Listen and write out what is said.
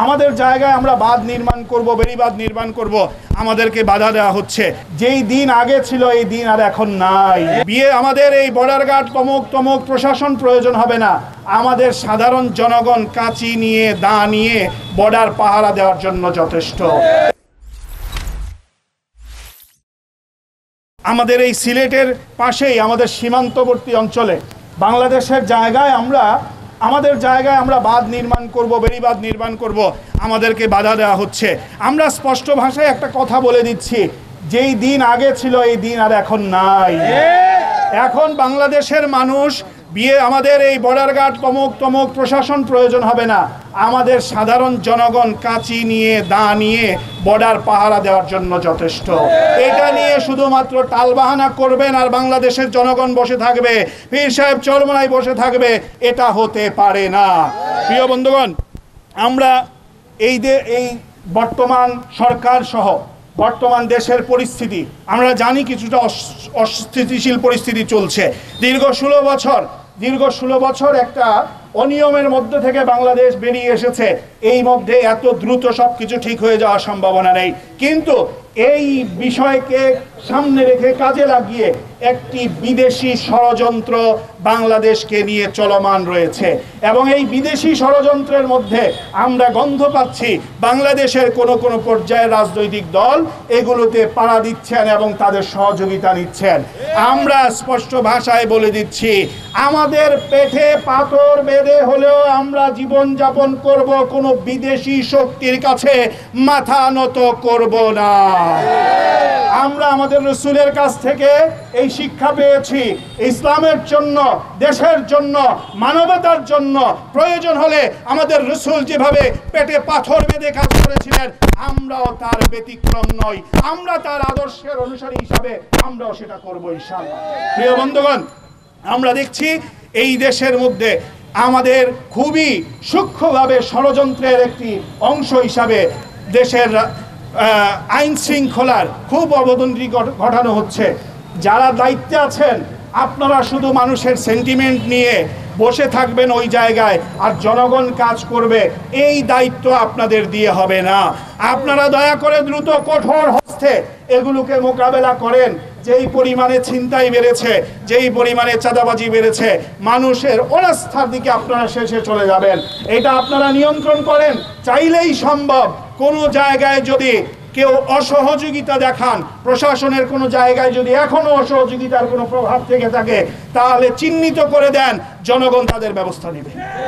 আমাদের জায়গায় আমরা বাঁধ নির্মাণ করব, বেড়িবাঁধ নির্মাণ করব, আমাদেরকে বাধা দেওয়া হচ্ছে। যেই দিন আগে ছিল এই দিন আর এখন নাই। আমাদের এই বর্ডার গার্ড তমক প্রশাসন প্রয়োজন হবে না। আমাদের সাধারণ জনগণ কাঁচি নিয়ে, দা নিয়ে বর্ডার পাহারা দেওয়ার জন্য যথেষ্ট। আমাদের এই সিলেটের পাশেই আমাদের সীমান্তবর্তী অঞ্চলে বাংলাদেশের জায়গায় আমাদের জায়গায় আমরা বাঁধ নির্মাণ করব, বেড়িবাঁধ নির্মাণ করব, আমাদেরকে বাধা দেওয়া হচ্ছে। আমরা স্পষ্ট ভাষায় একটা কথা বলে দিচ্ছি, যেই দিন আগে ছিল এই দিন আর এখন নাই। এখন বাংলাদেশের মানুষ আমাদের এই বর্ডার গার্ড তমক প্রশাসন প্রয়োজন হবে না। আমাদের সাধারণ জনগণ কাঁচি নিয়ে, দা নিয়ে বর্ডার পাহারা দেওয়ার জন্য যথেষ্ট। এটা নিয়ে শুধুমাত্র টালবাহানা করবেন আর বাংলাদেশের জনগণ বসে থাকবে, পীর সাহেব চরমোনাই বসে থাকবে, এটা হতে পারে না। প্রিয় বন্ধুগণ, আমরা এই বর্তমান সরকার সহ বর্তমান দেশের পরিস্থিতি আমরা জানি, কিছুটা অস্থিতিশীল পরিস্থিতি চলছে। দীর্ঘ 16 বছর একটা অনিয়মের মধ্যে থেকে বাংলাদেশ বেরিয়ে এসেছে। এই মধ্যে এত দ্রুত সবকিছু ঠিক হয়ে যাওয়ার সম্ভাবনা নেই, কিন্তু এই বিষয়কে সামনে রেখে কাজে লাগিয়ে একটি বিদেশি ষড়যন্ত্র বাংলাদেশকে নিয়ে চলমান রয়েছে। এবং এই বিদেশি ষড়যন্ত্রের মধ্যে আমরা গন্ধ পাচ্ছি বাংলাদেশের কোনো পর্যায়ের রাজনৈতিক দল এগুলোতে পাড়া দিচ্ছেন এবং তাদের সহযোগিতা নিচ্ছেন। আমরা স্পষ্ট ভাষায় বলে দিচ্ছি, আমাদের পেটে পাথর বেঁধে হলেও আমরা জীবনযাপন করব, কোনো বিদেশি শক্তির কাছে মাথা নত করব না। আমরা আমাদের রাসূলের কাছ থেকে এই শিক্ষা পেয়েছি, ইসলামের জন্য, দেশের জন্য, মানবতার জন্য প্রয়োজন হলে আমাদের রাসূল যেভাবে পেটে পাথর বেঁধে কাজ করেছিলেন, আমরাও তার ব্যতিক্রম নই। আমরা তার আদর্শের অনুসারী হিসাবে আমরাও সেটা করব ইনশাআল্লাহ। প্রিয় বন্ধুগণ, আমরা দেখছি এই দেশের মধ্যে আমাদের খুবই সূক্ষ্মভাবে ষড়যন্ত্রের একটি অংশ হিসাবে দেশের আইন শৃঙ্খলার খুব অবনতি ঘটানো হচ্ছে। যারা দায়িত্বে আছেন, আপনারা শুধু মানুষের সেন্টিমেন্ট নিয়ে বসে থাকবেন ওই জায়গায় আর জনগণ কাজ করবে, এই দায়িত্ব আপনাদের দিয়ে হবে না। আপনারা দয়া করে দ্রুত কঠোর হস্তে এগুলোকে মোকাবেলা করেন। যেই পরিমাণে ছিনতাই বেড়েছে, যেই পরিমাণে চাঁদাবাজি বেড়েছে, মানুষের অনাস্থার দিকে আপনারা শেষে চলে যাবেন। এটা আপনারা নিয়ন্ত্রণ করেন, চাইলেই সম্ভব। কোনো জায়গায় যদি কেউ অসহযোগিতা দেখান, প্রশাসনের কোনো জায়গায় যদি এখনো অসহযোগিতার কোনো প্রভাব থেকে থাকে, তাহলে চিহ্নিত করে দেন, জনগণ তাদের ব্যবস্থা নেবে।